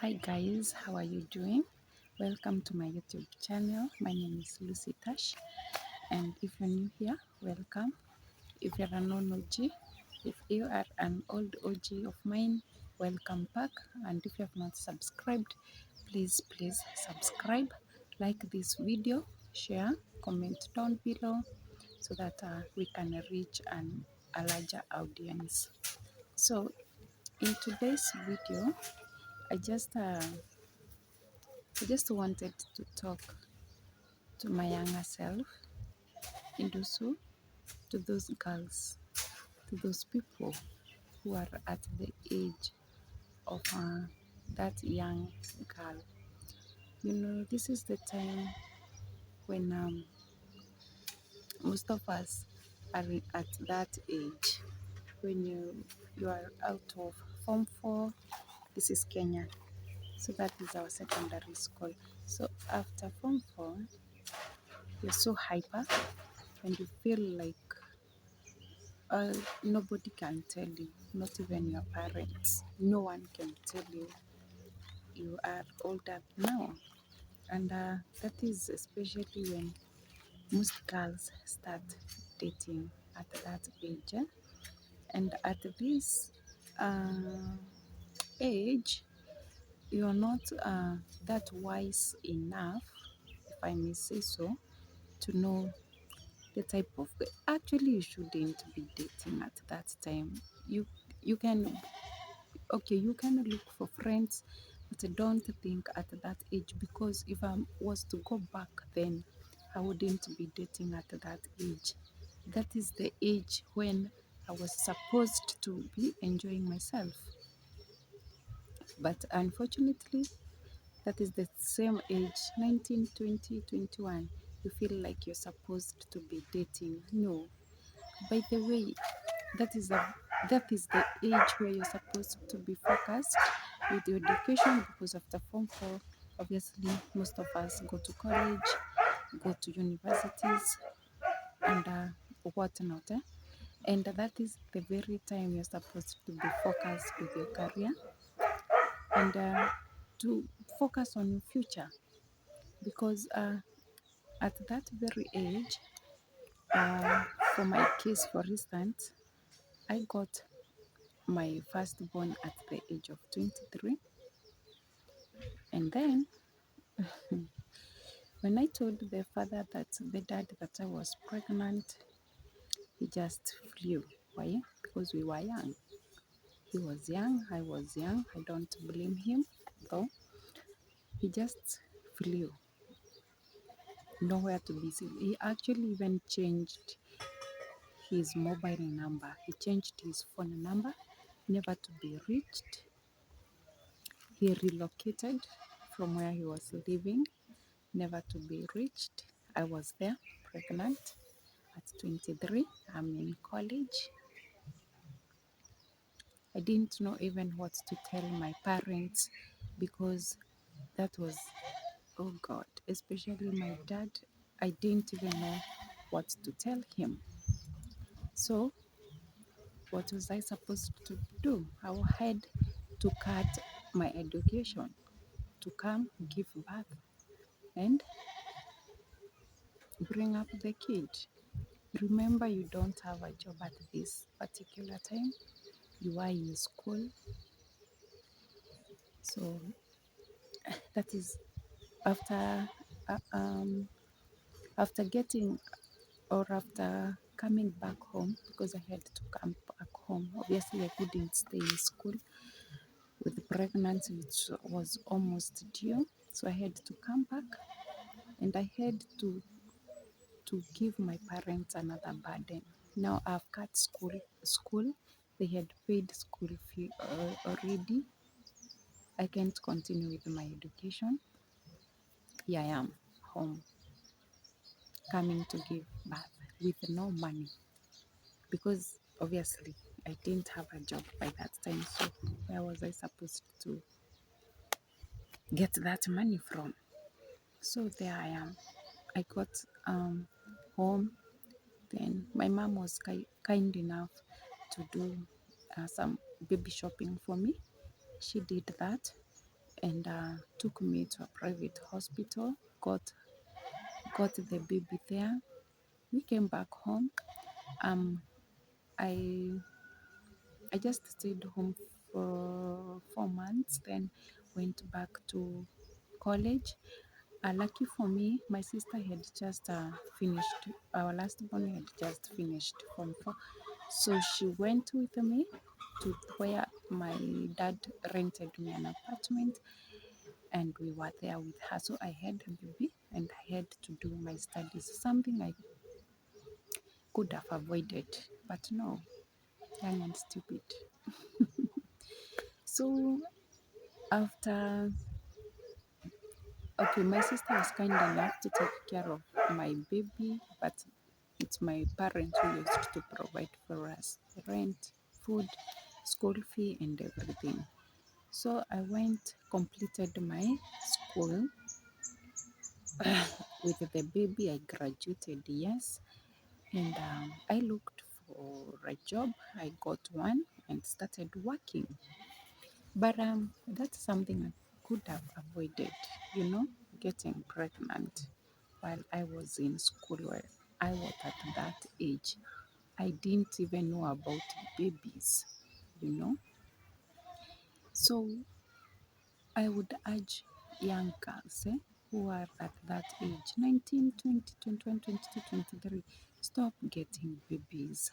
Hi guys, how are you doing? Welcome to my YouTube channel. My name is Lucy Tash, and if you're new here, welcome. If you're an OG, if you are an old OG of mine, welcome back. And if you have not subscribed, please subscribe, like this video, share, comment down below so that we can reach a larger audience. So in today's video, I just uh, I just wanted to talk to my younger self and also to those girls, to those people who are at the age of that young girl. You know, this is the time when most of us are at that age. When you are out of Form 4, this is Kenya. So that is our secondary school. So after Form 4, you're so hyper and you feel like nobody can tell you, not even your parents. No one can tell you you are older now. And that is especially when most girls start dating at that age. And at this uh, age, you're not that wise enough, if I may say so, to know the type of actually you shouldn't be dating at that time. You can, okay, you can look for friends, but I don't think at that age, because if I was to go back then, I wouldn't be dating at that age. That is the age when I was supposed to be enjoying myself. But unfortunately, that is the same age, 19, 20, 21. You feel like you're supposed to be dating. No. By the way, that is the age where you're supposed to be focused with your education, because after Form 4, obviously most of us go to college, go to universities, and whatnot. And that is the very time you're supposed to be focused with your career and to focus on your future, because at that very age, for my case, for instance, I got my firstborn at the age of 23. And then when I told the father that the dad that I was pregnant, he just flew. Why? Because we were young. He was young, I was young. I don't blame him though. He just flew. Nowhere to be seen. He actually even changed his mobile number. He changed his phone number, never to be reached. He relocated from where he was living, never to be reached. I was there, pregnant at 23. I'm in college. I didn't know even what to tell my parents, because that was, oh God, especially my dad. I didn't even know what to tell him. So, what was I supposed to do? I had to cut my education to come give birth and bring up the kid. Remember, you don't have a job at this particular time. You are in school. So that is after uh, um, after getting, or after coming back home, because I had to come back home. Obviously, I couldn't stay in school with the pregnancy, which was almost due. So I had to come back, and I had to give my parents another burden. Now I've cut school. They had paid school fee already. I can't continue with my education. Here I am, home, coming to give birth with no money, because obviously I didn't have a job by that time. So where was I supposed to get that money from? So there I am. I got home. Then my mom was kind enough to do some baby shopping for me. She did that, and took me to a private hospital, got the baby there. We came back home. Um, I I just stayed home for 4 months, then went back to college. Lucky for me, my sister had just finished, our last born had just finished Form 4. So she went with me to where my dad rented me an apartment, and we were there with her. So I had a baby and I had to do my studies, something I could have avoided, but no, young and stupid. So after, okay, my sister was kind enough to take care of my baby, but it's my parents who used to provide for us rent, food, school fee, and everything. So I went, completed my school with the baby. I graduated, yes, and I looked for a job. I got one and started working. But that's something I could have avoided, you know, getting pregnant while I was in school where I was at that age. I didn't even know about babies, you know. So I would urge young girls who are at that age, 19, 20, 21, 22, 23, stop getting babies.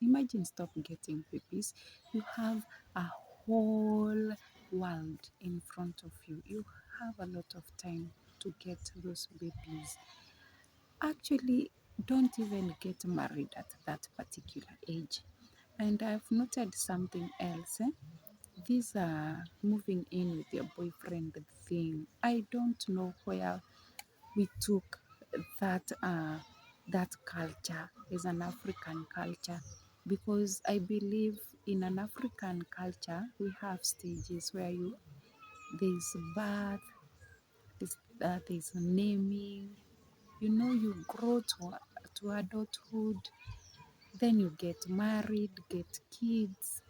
Imagine stop getting babies. You have a whole world in front of you. You have a lot of time to get those babies. Actually, don't even get married at that particular age. And I've noted something else. This moving in with your boyfriend thing. I don't know where we took that culture as an African culture, because I believe in an African culture we have stages where there's birth, there's naming. You know, you grow to adulthood, then you get married, get kids,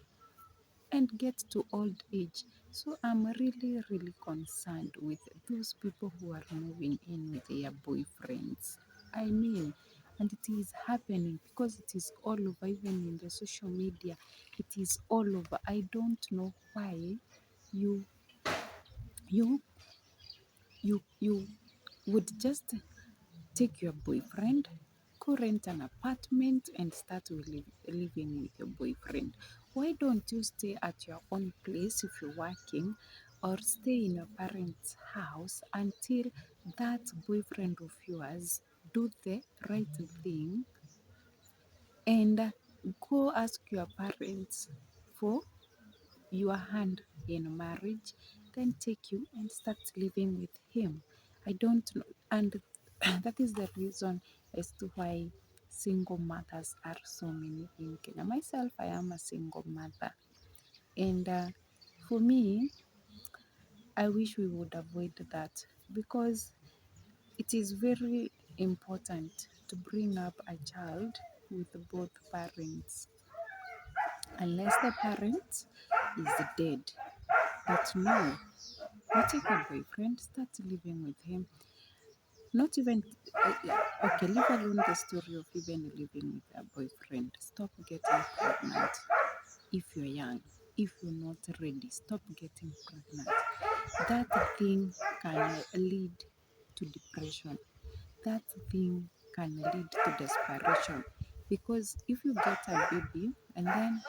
and get to old age. So I'm really, really concerned with those people who are moving in with their boyfriends. I mean, and it is happening because it is all over, even in the social media. It is all over. I don't know why you you you would just take your boyfriend, go rent an apartment and start living with your boyfriend. Why don't you stay at your own place if you're working, or stay in your parents' house until that boyfriend of yours do the right thing, and go ask your parents for your hand in marriage, then take you and start living with him. I don't know. And that is the reason as to why single mothers are so many in Kenya. Myself, I am a single mother. And for me, I wish we would avoid that, because it is very important to bring up a child with both parents, unless the parent is dead. But no, you take a boyfriend, start living with him. Not even, okay, leave alone the story of even living with a boyfriend. Stop getting pregnant if you're young. If you're not ready, stop getting pregnant. That thing can lead to depression. That thing can lead to desperation. Because if you get a baby and then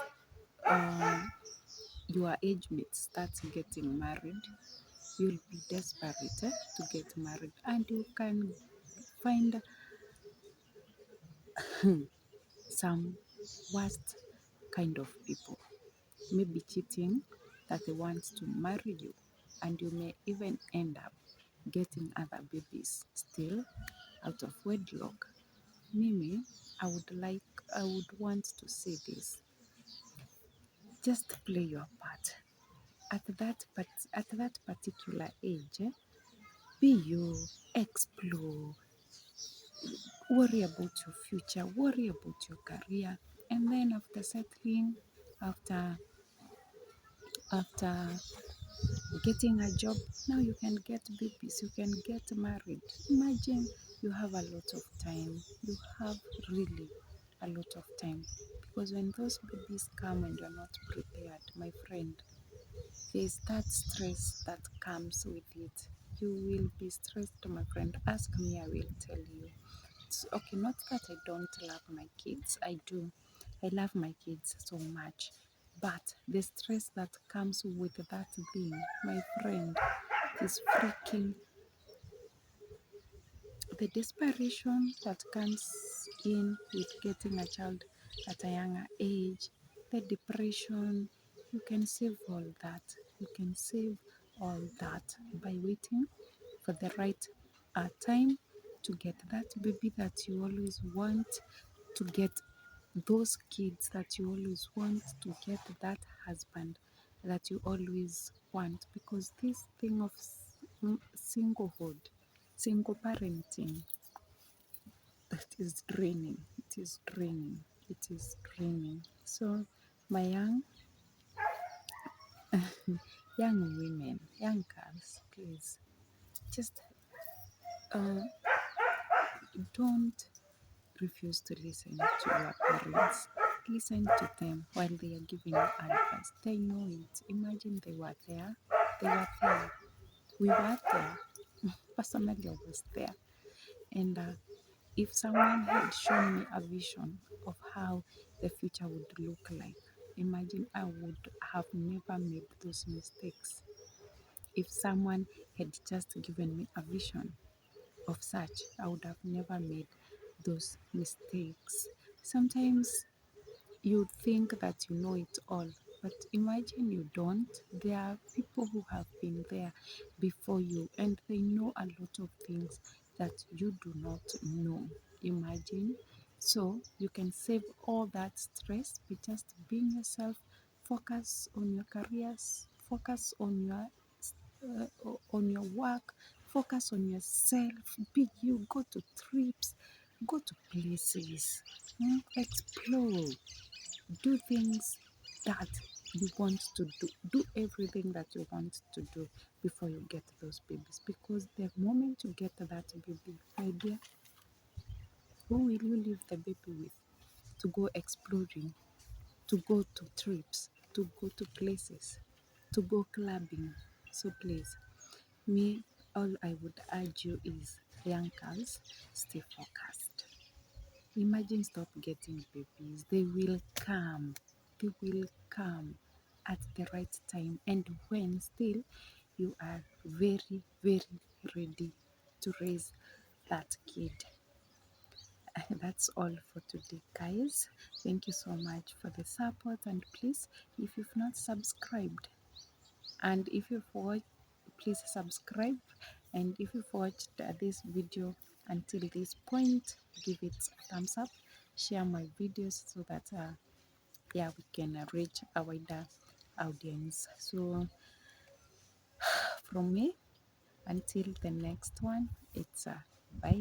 your age mates start getting married, you'll be desperate to get married, and you can find some worst kind of people, maybe cheating, that they want to marry you, and you may even end up getting other babies still out of wedlock. Mimi, I would want to say this: just play your part at that particular age. Be you, explore, worry about your future, worry about your career, and then after settling, after after getting a job. Now you can get babies, you can get married. Imagine you have a lot of time. You have really a lot of time. Because when those babies come and you're not prepared, my friend, there's that stress that comes with it. You will be stressed, my friend. Ask me, I will tell you. It's okay, not that I don't love my kids. I do. I love my kids so much. But the stress that comes with that thing, my friend, is freaking the desperation that comes in with getting a child at a younger age, the depression. You can save all that. You can save all that by waiting for the right time to get that baby that you always want, to get those kids that you always want, to get that husband that you always want. Because this thing of singlehood, single parenting, that is draining. It is draining. It is draining. So, my young women, young girls, please just uh, don't refuse to listen to your parents. Listen to them while they are giving you advice. They know it. Imagine they were there. They were there. We were there. Personally, I was there. And if someone had shown me a vision of how the future would look like, imagine I would have never made those mistakes. If someone had just given me a vision of such, I would have never made those mistakes. Sometimes you think that you know it all, but imagine you don't. There are people who have been there before you and they know a lot of things that you do not know. Imagine. So you can save all that stress by just being yourself, focus on your careers, focus on your work, focus on yourself, be you, go to trips, go to places, explore, do things that you want to do. Do everything that you want to do before you get those babies. Because the moment you get that baby, my dear, who will you leave the baby with? To go exploring, to go to trips, to go to places, to go clubbing. So please, me, all I would urge you is, young girls, stay focused. Imagine stop getting babies. They will come. They will come at the right time. And when still you are very, very ready to raise that kid. That's all for today, guys. Thank you so much for the support. And please, if you've not subscribed, and if you've watched, please subscribe. And if you've watched this video until this point, give it a thumbs up, share my videos so that yeah, we can reach a wider audience. So from me, until the next one, it's bye.